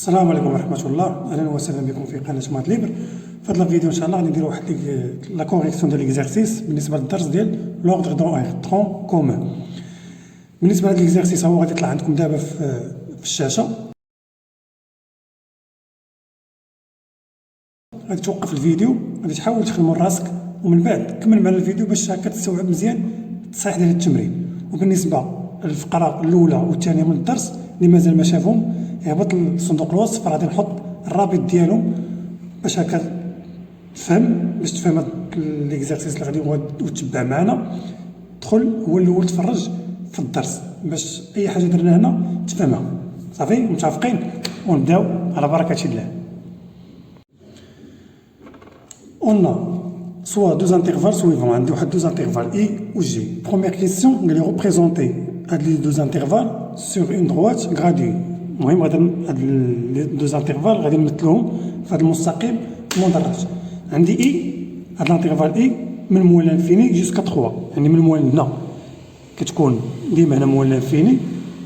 السلام عليكم ورحمة الله، أهلا وسهلا بكم في قناة مات ليبر. في هذا الفيديو إن شاء الله غادي نديرو واحد لا كوريكسيون ديال ليكزارسيس بالنسبة للدرس ديال لوردر دون اير ترون كومون. بالنسبة لهاد ليكزارسيس هو غادي يطلع عندكم دابا في الشاشة. غادي توقف الفيديو، غادي تحاول تخدم راسك ومن بعد كمل معنا الفيديو باش هكا تستوعب مزيان التصحيح ديال التمرين. وبالنسبة للفقرة الأولى والثانية من الدرس اللي مازال ما شافهم يهبط لصندوق الوصف، غادي نحط الرابط ديالهم باش هكا تفهم هاد ليكزارسيس اللي غادي تتبع معنا. دخل هو الاول تفرج في الدرس باش اي حاجه درنا هنا تفهمها. صافي متفقين؟ ونبداو على بركه الله. On a soit deux intervalles suivants, عندي واحد deux intervalles I ou J. Première question, قال لي représenter هاد لي deux intervalles sur une droite graduée. المهم هاد لي deux intervalles غادي نمثلوهم في هاد المستقيم مدرج. عندي I هاد الانترفال I من موال لانفيني جوسكا 3، يعني من موال هنا كتكون ديما هنا موال لانفيني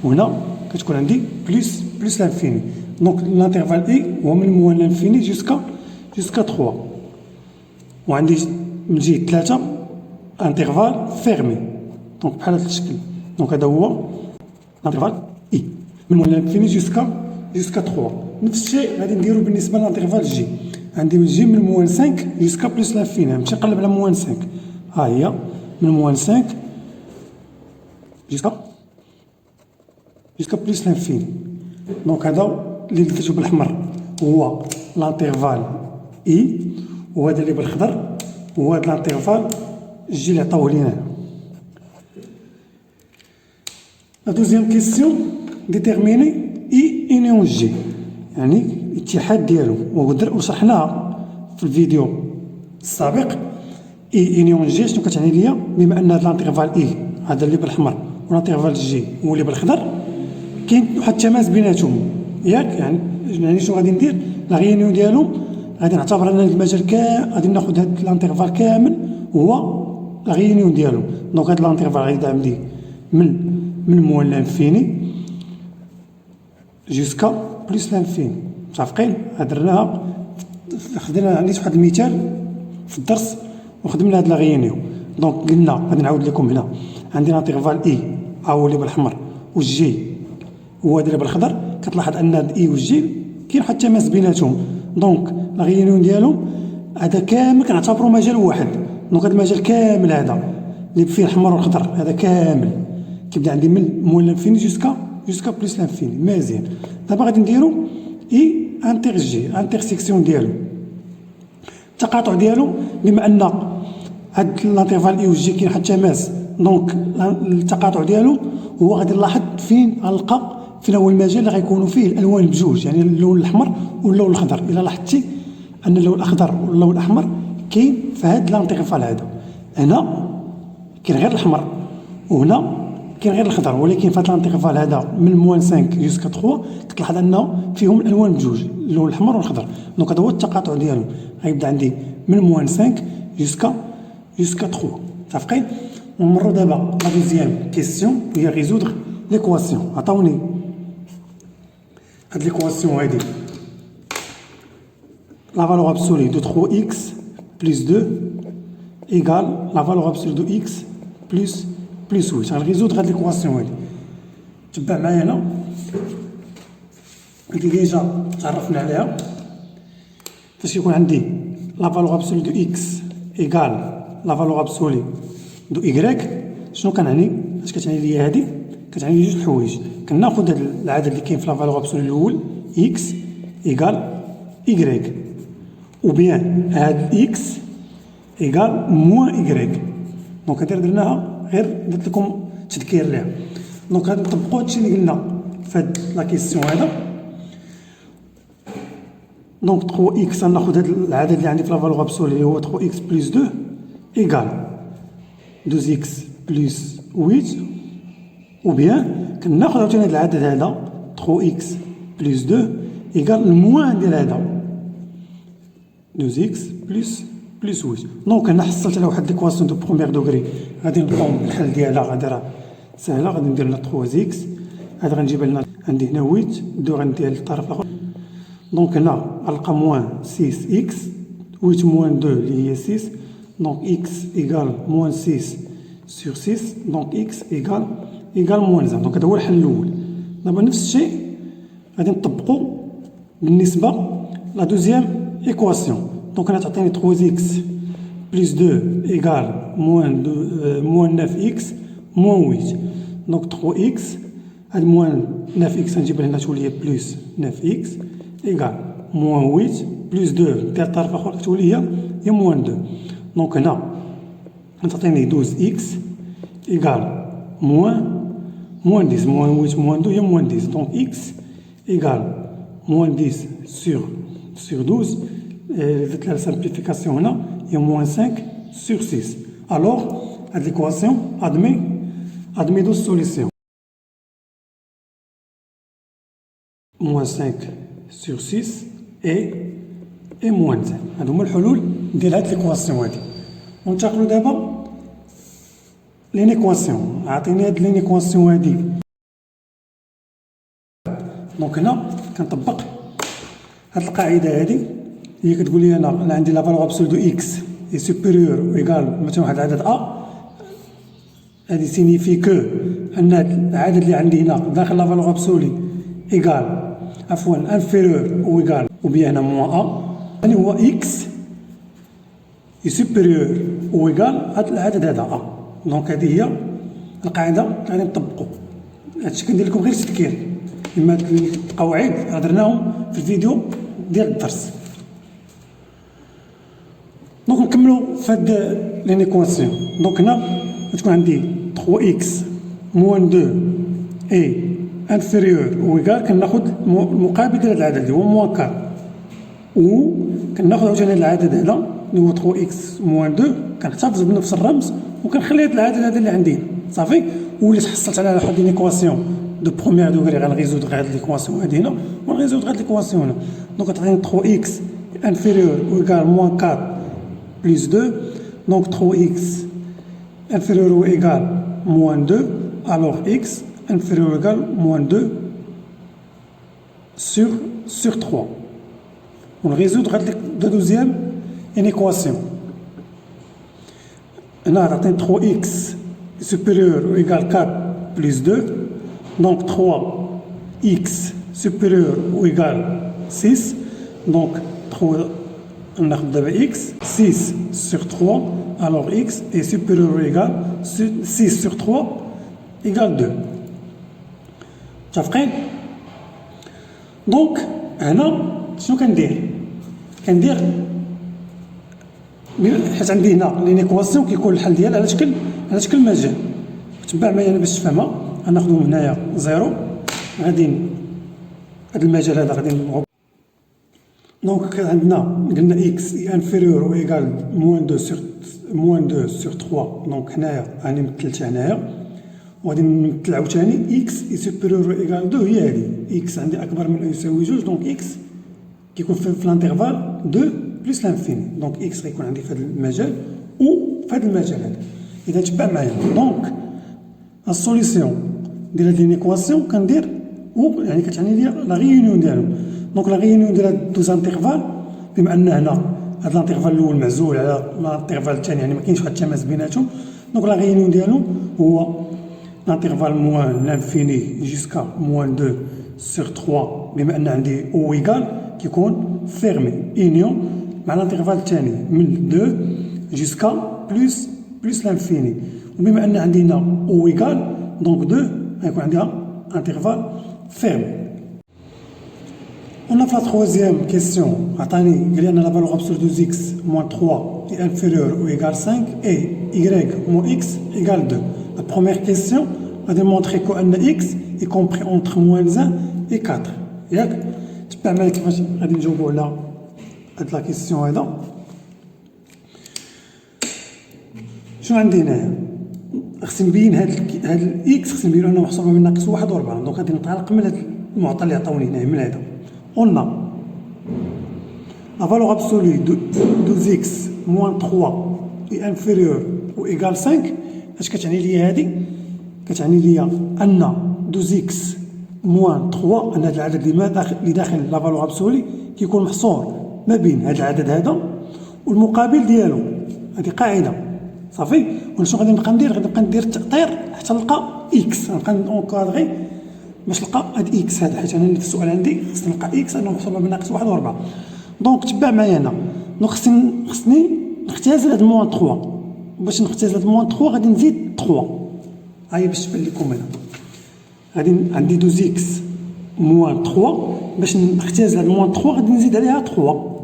وهنا كتكون عندي بلس لانفيني. دونك الانترفال I هو من موال لانفيني جوسكا 3. وعندي من الجهه 3 انترفال فيرمي دونك بحال هذا الشكل. دونك هذا هو الانترفال I من موال لانفيني جوسكا 3. نفس الشيء غادي نديرو بالنسبه للانترفال جي. عندي من جي من موان 5 جوسكا بلس لانفيني، نمشي نقلب على موان 5، ها هي من موان 5 جوسكا بلس لانفيني. دونك هذا اللي درتو بالاحمر هو لانترفال اي، وهذا اللي بالخضر هو هذا الانترفال جي اللي عطاوه لينا. لا دوزيام كيسيون ديتيرميني اي اونيون جي، يعني الاتحاد ديالو، وشرحناها في الفيديو السابق. اي اونيون جي شنو كتعني ليا؟ بما ان هذا الانترفال اي هذا اللي بالاحمر والانترفال جي هو اللي بالخضر كاين واحد التماس بيناتهم، ياك؟ يعني شنو غادي ندير؟ لا ريونيون ديالهم غادي نعتبر ان المجال غادي ناخذ هذا الانترفال كامل هو لا ريونيون ديالهم. دونك هذا الانترفال غادي عندي من موال لانفيني جوسكا بلس لانفيني. متفقين؟ درناها، خدينا عندي واحد المثال في الدرس وخدمنا هاد لا ريونيون. دونك قلنا غادي نعاود لكم هنا عندي الانترفال اي هو اللي بالاحمر والجي هو هذا اللي بالخضر. كتلاحظ ان هاد اي والجي كاين واحد التماس بيناتهم. دونك لا ريونيون ديالهم هذا كامل كنعتبروا مجال واحد. دونك هذا المجال كامل هذا اللي فيه الاحمر والخضر هذا كامل كيبدا عندي من موال لانفيني جوسكا بلس لانفيني. مزيان، دابا غادي نديرو اي انتر جي، انترسيكسيون ديالو، التقاطع ديالو. بما ان هاد الانترفال اي والجي كاين واحد التماس، دونك التقاطع ديالو هو غادي نلاحظ فين غنلقى فين هو المجال اللي غيكونوا فيه الالوان بجوج، يعني اللون الاحمر واللون الخضر. الا لاحظتي ان اللون الاخضر واللون الاحمر كاين في هاد الانترفال هذا، هنا كاين غير الاحمر وهنا كاين غير الخضر، ولكن في هذا الانترفال هذا من موان 5 جوسكا 3 كتلاحظ انه فيهم الالوان بجوج، اللون الاحمر والخضر. دونك هذا هو التقاطع ديالهم، غيبدا عندي من موان 5 جوسكا 3. متفقين؟ ونمروا دابا لا دوزيام كيسيون هي ريزودر ليكواسيون. عطاوني هاد ليكواسيون هادي لا فالور ابسولي دو 3x بلس 2 ايكال لا فالور ابسولي دو x بلس 8. غنريزودر هاد ليكواسيون هادي. تبع معايا هنا اللي ديجا تعرفنا عليها. فاش يكون عندي لا فالور ابسولي دو x ايكال لا فالور ابسولي دو y، شنو كنعني؟ اش كتعني ليا هادي؟ كتعني لي جوج حوايج. كناخذ هاد العدد اللي كاين في لا فالور ابسولي الاول x ايكال y، او بيان هاد x ايكال موان y. دونك درناها غير درت لكم تذكير ليها. دونك غادي نطبقوا هادشي اللي قلنا في هاد لا كيسيون هذا. دونك 3x غناخذ هاد العدد اللي عندي في لا فالور ابسولي اللي هو 3x بلس 2 ايكال 12x بلس 8، او بيان كناخذ عاوتاني هاد العدد هذا 3x بلس 2 ايكال الموان ديال هذا 12x بلس 8. دونك هنا حصلت على واحد ليكواسيون دو بروميير دوغري. غادي نقوم بالحل ديالها، غادي سهله. غادي ندير لنا 3x هذا غنجيبها لنا عندي هنا 8 ندير للطرف الاخر دونك هنا غنلقى موان 6 اكس 8 موان 2 اللي هي 6 دونك اكس ايكال موان 6 سور 6 دونك اكس ايكال موان 1. دونك هذا هو الحل الاول. دابا نفس الشيء غادي نطبقو بالنسبه لا دوزيام ايكواسيون. دونك انا تعطيني 3 اكس بلس 2 ايكال موان 9 اكس موان 8. دونك 3 اكس هاد موان 9 اكس غنجيبها هنا تولي هي بلس 9 اكس ايكال موان 8 بلس 2 دير طرف اخر كتولي هي موان 2. دونك هنا غتعطيني 12 اكس ايكال موان 10 موان 8 موان 2 هي موان 10. دونك اكس ايكال موان 10 سور 12 درت لها سامبليفيكاسيون هنا هي موان 5 سور 6. الوغ هاد ليكواسيون ادمي دو سوليسيون موان 5 سور 6 اي موان 10. هادو هما الحلول ديال هاد ليكواسيون هادي. وننتقلو دابا لينيكواسيون. عطيني هاد لينيكواسيون هادي. دونك هنا كنطبق هاد القاعده هادي هي كتقول لي انا عندي لا فالور ابسول دو اكس اي سوبيريور او ايكال مثلا واحد العدد ا. هادي سينيفي كو ان العدد اللي عندي هنا داخل لا فالور ابسولي ايكال عفوا انفيريور او ايكال او بيان هنا موان ا. يعني هو اكس اي سوبيريور او ايكال هاد العدد هذا ا. دونك هذه هي القاعده غادي نطبقو. هادشي كندير لكم غير تذكير، اما هاد القواعد راه درناهم في الفيديو ديال الدرس. دونك نكملو في هاد لينيكواسيون. دونك هنا غتكون عندي 3 اكس موان 2 اي انفيريور او ايكال كناخد المقابل ديال هاد العدد اللي هو موان 4 و كناخد عاوتاني هاد العدد هذا اللي هو 3 اكس موان 2 كنحتفظ بنفس الرمز وكنخلي هاد العدد هذا اللي عندي صافي. وليت حصلت على واحد ليكواسيون دو بروميير دوغري غنريزودغ هاد ليكواسيون هادي هنا ونريزودغ هاد ليكواسيون هنا. دونك تعطيني 3 اكس انفيريور او ايكال موان 4 بلس 2. دونك 3 اكس inférieur ou égal moins 2, alors x inférieur ou égal moins 2 sur 3. On résout la deuxième équation. On a 3x supérieur ou égal 4 plus 2. Donc 3x supérieur ou égal 6. Donc 3 on a x 6 sur 3. Alors x est supérieur ou égal 6 sur 3 égale 2. متفقين؟ دونك هنا شنو كندير حيت عندي هنا لينيكواسيون كيكون الحل ديالها على شكل مجال. تبع معايا انا باش تفهمها. غناخدو هنايا زيرو غادي هاد المجال هذا غادي دونك عندنا قلنا اكس اي انفيريور او ايكال موان 2 سور 3. دونك هنايا راني مثلتها هنايا وغادي نمثل عاوتاني اكس اي سوبيريور او ايكال 2 هي هادي. اكس عندي اكبر من او يساوي 2 دونك اكس كيكون في الانترفال 2 بلس لانفيني. دونك اكس غيكون عندي في هذا المجال و في هذا المجال هذا. اذا تبع معايا دونك السوليسيون ديال هاد لينيكواسيون كندير و يعني كتعني لي لا ريونيون ديالهم. دونك لا ريونيون ديال هاد دوز انترفال بما ان هنا هاد الانترفال الاول معزول على الانترفال الثاني يعني ما كاينش واحد التماس بيناتهم. دونك لا ريونيون ديالهم هو الانترفال موان لانفيني جيسكا موان 2 سور 3 بما ان عندي او ايكال كيكون فيرمي اونيون مع الانترفال الثاني من 2 جيسكا بلس لانفيني. وبما ان عندي هنا او ايكال دونك 2 غيكون عندها انترفال فيرمي. On a fait la troisième question. Attendez, il y a la valeur absolue de x moins 3 est inférieure ou égale 5 et y moins x égale 2. La première question a démontré que x est compris entre moins 1 et 4. ياك تبع معايا كيفاش غادي نجاوبوا على هاد لا كيسيون هذا. شنو عندي هنايا؟ خصني نبين هاد الاكس خصني نبين انه محسوبه من ناقص 1 و4. دونك غادي ننطلق من هاد المعطى اللي عطاوني هنايا من هذا. On a la valeur absolue de 2x moins 3 est inférieure ou égale 5. اش كتعني ليا هادي؟ كتعني ليا ان 2x موان 3 أن هذا العدد اللي داخل لا فالور ابسولي كيكون محصور ما بين هذا العدد هذا والمقابل ديالو. هذه قاعدة صافي. وشنو غادي نبقى ندير؟ غادي نبقى ندير التأطير حتى نلقى إكس، غنبقى نكادغي باش نلقى هاد إكس هذا، حيت أنا في السؤال عندي خصني نلقى إكس أنه محصور ما بين ناقص 1 و 4. دونك تبع معايا هنا. دونك خصني نختزل هاد موان 3. باش نختزل هاد موان 3 غادي نزيد 3. ها هي باش تبان لكم هنا. غادي عندي 2 إكس موان 3. باش نختزل هاد موان 3 غادي نزيد عليها 3.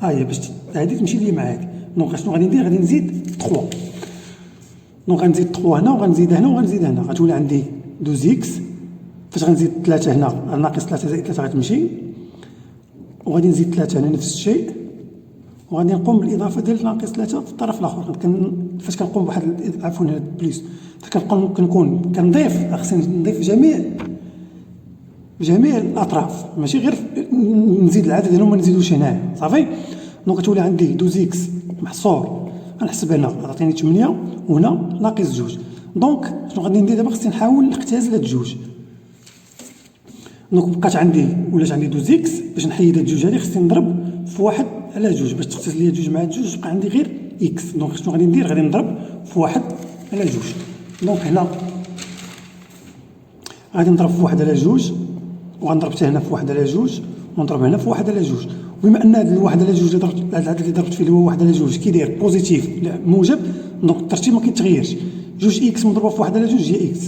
ها هي باش هادي تمشي لي مع هادي. دونك شنو غادي ندير؟ غادي نزيد 3. دونك غنزيد 3 هنا وغنزيد هنا وغنزيد هنا، غتولي عندي 2 إكس. فاش غنزيد 3 هنا ناقص 3 زائد 3 غتمشي، وغادي نزيد 3 هنا نفس الشيء، وغادي نقوم بالاضافه ديال ناقص 3 في الطرف الاخر. فاش كنقوم بواحد عفوا هنا بليس، فاش كنكون كنضيف خصني نضيف جميع الاطراف، ماشي غير نزيد العدد هنا وما نزيدوش هنايا صافي. دونك تولي عندي 2 إكس محصور، غنحسب هنا غتعطيني 8 وهنا ناقص 2. دونك شنو غادي ندير دابا؟ خصني نحاول نختزل هاد 2. دونك بقات عندي ولات عندي 2 إكس. باش نحيد هاد 2 هادي خصني نضرب في 1 على 2 باش تختزل لي 2 مع 2 تبقى عندي غير إكس. دونك شنو غادي ندير؟ غادي نضرب في 1 على 2. دونك هنا غادي نضرب في 1 على 2 وغنضرب حتى هنا في 1 على 2 ونضرب هنا في 1 على 2. وبما ان هذا الواحد على 2 اللي ضربت، هذا العدد اللي ضربت فيه اللي هو 1 على 2 كيداير بوزيتيف موجب، دونك الترتيب ما كيتغيرش. 2 إكس مضروبه في 1 على 2 هي إكس،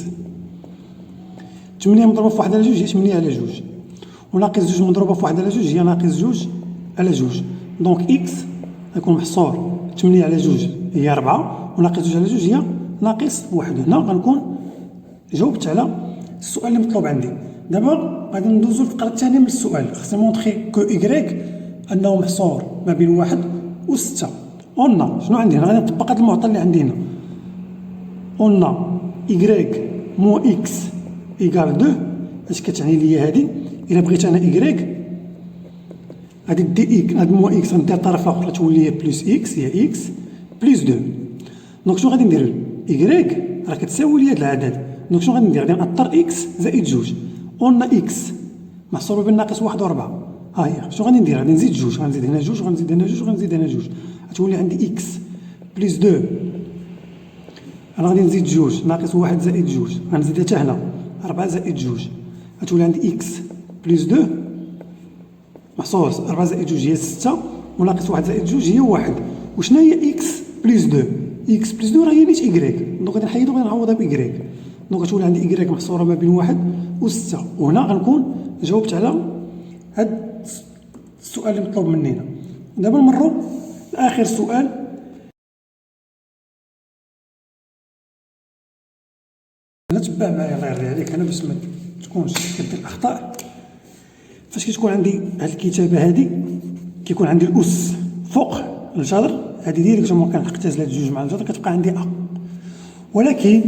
8 مضروبه في 1 على 2 هي 8 على 2، وناقص 2 مضروبه في 1 على 2 هي ناقص 2 على 2. دونك إكس غيكون محصور 8 على 2 هي 4، وناقص 2 على 2 هي ناقص 1. هنا غنكون جاوبت على السؤال اللي مطلوب عندي. دابا غادي ندوزو للفقره الثانيه من السؤال. خصني مونطخي كو إيكغيك انه محصور ما بين 1 و 6. قلنا شنو عندي هنا؟ غادي نطبق هذا المعطى اللي عندي هنا. قلنا إيكغيك موان إكس إيكال 2. اش كتعني ليا هادي؟ الا بغيت انا إيكغيك غادي دي هاد موان إكس غندير الطرف الاخر تولي هي بلس إكس، هي إكس بلس 2. دونك شنو غادي ندير؟ إيكغيك راه كتساوي لي هاد العدد. دونك شنو غادي ندير؟ غادي نأطر إكس زائد 2. قلنا إكس محصور بين ناقص 1 و 4. ها هي شنو غادي ندير؟ غادي نزيد 2، غنزيد هنا 2 وغنزيد هنا 2 وغنزيد هنا 2، غتولي عندي إكس بلس 2. انا غادي نزيد 2 ناقص 1 زائد 2، غنزيد حتى هنا 4 زائد 2، غتولي عندي إكس بلس 2 محصور 4 زائد 2 هي 6، وناقص 1 زائد 2 هي 1. وشنا هي إكس بلس 2؟ إكس بلس 2 راه هي نيت إيكغيك. دونك غادي نحيدو وغادي نعوضها بإيكغيك. دونك غتولي عندي إيكغيك محصورة ما بين 1 و 6. وهنا غنكون جاوبت على هاد السؤال اللي مطلوب مننا. دابا نمرو لآخر سؤال. تبع معايا الله يرضي عليك انا باش ما تكونش كدير الاخطاء. فاش كتكون عندي هاد الكتابه هادي كيكون عندي الاس فوق الجذر، هادي ديريكت ممكن نختزل هاد الجوج مع الجذر كتبقى عندي ا. ولكن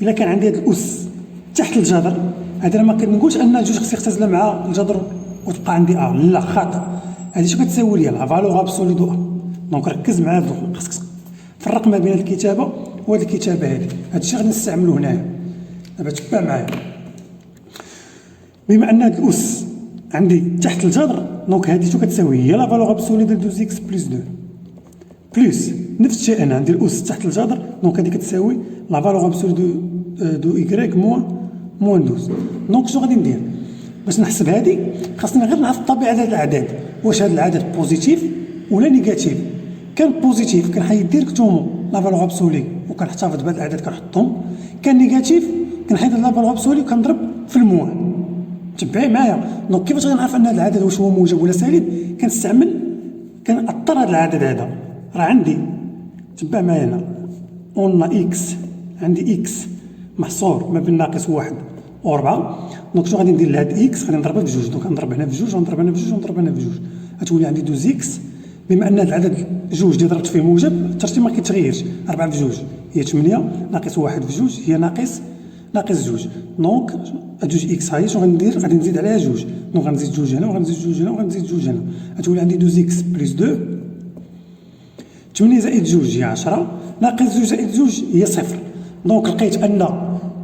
الا كان عندي هاد الاس تحت الجذر، هادي راه ما كنقولش ان الجوج خص يختزل مع الجذر وتبقى عندي ا، لا خاطئ. هادي شنو كتساوي ليا؟ لا فالور ابسولي دو ا. دونك ركز معايا، خاصك تفرق ما بين الكتابه وهاد الكتابه هادي. هادشي غادي نستعملو هنايا. دابا تبع معايا. بما ان هاد الاس عندي تحت الجذر، دونك هادي شنو كتساوي؟ هي لا فالور ابسولي ديال 2 إكس بلس 2 بلس نفس الشيء انا عندي الاس تحت الجذر، دونك هادي كتساوي لا فالور ابسولي دو إيكغيك موان 12. دونك شنو غادي ندير؟ باش نحسب هادي خاصني غير نعرف طبيعه هاد العدد، واش هاد العدد بوزيتيف ولا نيجاتيف. كان بوزيتيف كنحيد ديريكتومون لا فالور ابسولي وكنحتفظ بهاد العدد كنحطهم، كان نيجاتيف كنحيد لا فالور ابسولي وكنضرب في الموان. تبعي معايا. دونك كيفاش غنعرف ان هذا العدد واش هو موجب ولا سالب؟ كنأطر هذا العدد هذا. راه عندي تبع معايا هنا قلنا اكس، عندي اكس محصور ما بين ناقص 1 و 4. دونك شنو غادي ندير لهاد اكس؟ غادي نضربها في 2. دونك غنضرب هنا في 2 ونضرب هنا في 2 ونضرب هنا في 2، غتولي عندي 2 اكس. بما ان هذا العدد 2 اللي ضربت فيه موجب، الترتيب ما كيتغيرش. 4 في 2 هي 8، ناقص 1 في 2 هي ناقص 2. دونك 2 اكس هاي شنو غندير؟ غادي نزيد عليها 2. دونك غنزيد 2 هنا وغنزيد 2 هنا وغنزيد 2 هنا، غتولي عندي 2 اكس بلس 2. 8 زائد 2 هي 10، ناقص 2 زائد 2 هي 0. دونك لقيت ان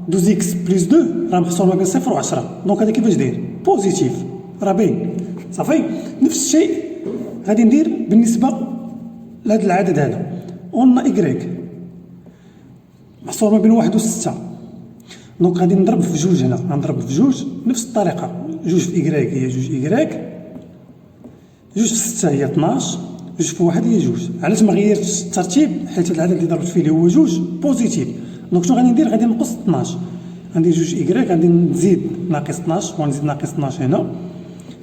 12 اكس بلس 2 راه محصور ما بين 0 و 10. دونك هذا كيفاش داير؟ بوزيتيف، راه باين صافي. نفس الشيء غادي ندير بالنسبه لهذا العدد هذا. قلنا إكغيك محصور ما بين 1 و 6، دونك غادي نضرب في جوج هنا، غنضرب في جوج نفس الطريقه. جوج في إكغيك هي جوج إكغيك، جوج في 6 هي 12، جوج في 1 هي جوج. علاش ما غيرتش الترتيب؟ حيت هذا العدد اللي ضربت فيه اللي هو جوج بوزيتيف. دونك شنو غادي ندير؟ غادي نقص 12، غندير جوج إكغيك، غادي نزيد ناقص 12 ونزيد ناقص 12 هنا.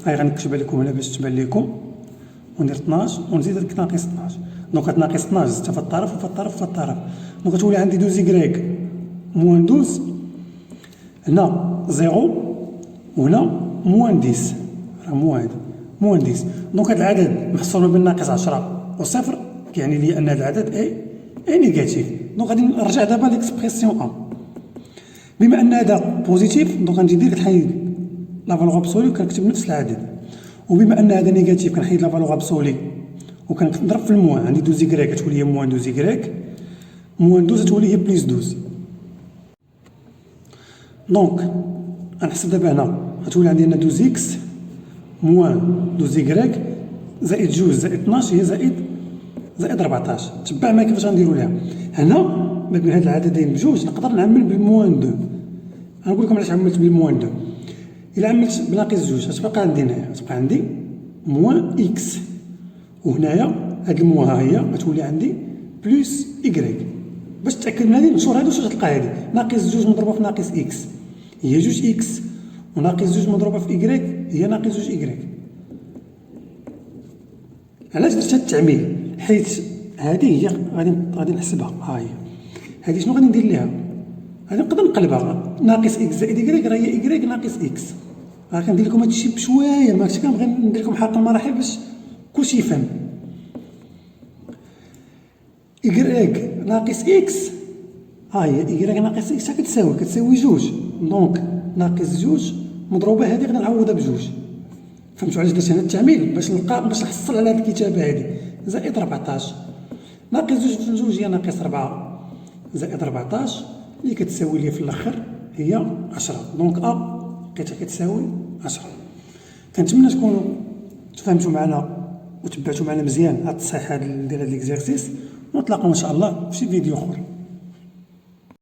هاي غنكتبها لكم هنا باش تبان لكم، وندير 12 ونزيد هذيك ناقص 12. دونك هاد ناقص 12 زدتها في الطرف وفي الطرف وفي الطرف، دونك غتولي عندي 12 إكغيك موان 12 هنا زيرو وهنا موان 10، راه موان 10. دونك هاد العدد محصور ما بين ناقص 10 و صفر، كيعني لي ان هاد العدد اي نيجاتيف. دونك غادي نرجع دابا ليكسبرسيون ا. بما ان هذا بوزيتيف دونك غنجي ندير كنحيد لا فالور ابسولي وكنكتب نفس العدد، وبما ان هذا نيجاتيف كنحيد لا فالور ابسولي وكنضرب في الموان. عندي 12 إكغيك تولي هي موان 12 إكغيك، موان 12 تولي هي بليس 12. دونك غنحسب دابا هنا غتولي عندي هنا 12 إكس موان 12 إكغيك زائد جوج زائد 12 هي زائد 14. تبع معايا كيفاش غنديرو ليها. هنا ما بين هاد العددين بجوج نقدر نعمل بالموان 2. غنقول لكم علاش عملت بالموان 2. إلا عملت بناقص جوج غتبقى عندي هنايا، غتبقى عندي موان إكس، وهنايا هاد الموان ها هي غتولي عندي بلس إكغيك. باش تتأكد من هادي نشور هادي واش غتلقى هادي ناقص جوج مضروبة في ناقص إكس هي جوج إكس، وناقص جوج مضروبة في إكغيك هي ناقص جوج إكغيك. علاش درت هاد التعميل؟ حيت هادي هي غادي نحسبها. ها هي هادي شنو غادي ندير ليها؟ غادي نقدر نقلبها ناقص إكس زائد إكغيك راه هي إكغيك ناقص إكس. راه كندير لكم هادشي بشوية، ماشي كنبغي ندير لكم حلقة المراحل باش كلشي يفهم. إكغيك ناقص إكس ها هي إكغيك ناقص إكس كتساوي جوج. دونك ناقص جوج مضروبة هادي غادي نعوضها بجوج. فهمتوا علاش درت هنا التعميل؟ باش نحصل على هاد الكتابة هادي. زائد 14 ناقص جوج في جوج هي ناقص 4 زائد 14 اللي كتساوي لي في الآخر هي 10. دونك لقيتها كتساوي 10. كنتمنى تكونوا تفهمتوا معنا وتبعتوا معنا مزيان هاد التصحيح ديال هاد ليكزارسيس، ونتلاقاو ان شاء الله في شي فيديو اخر.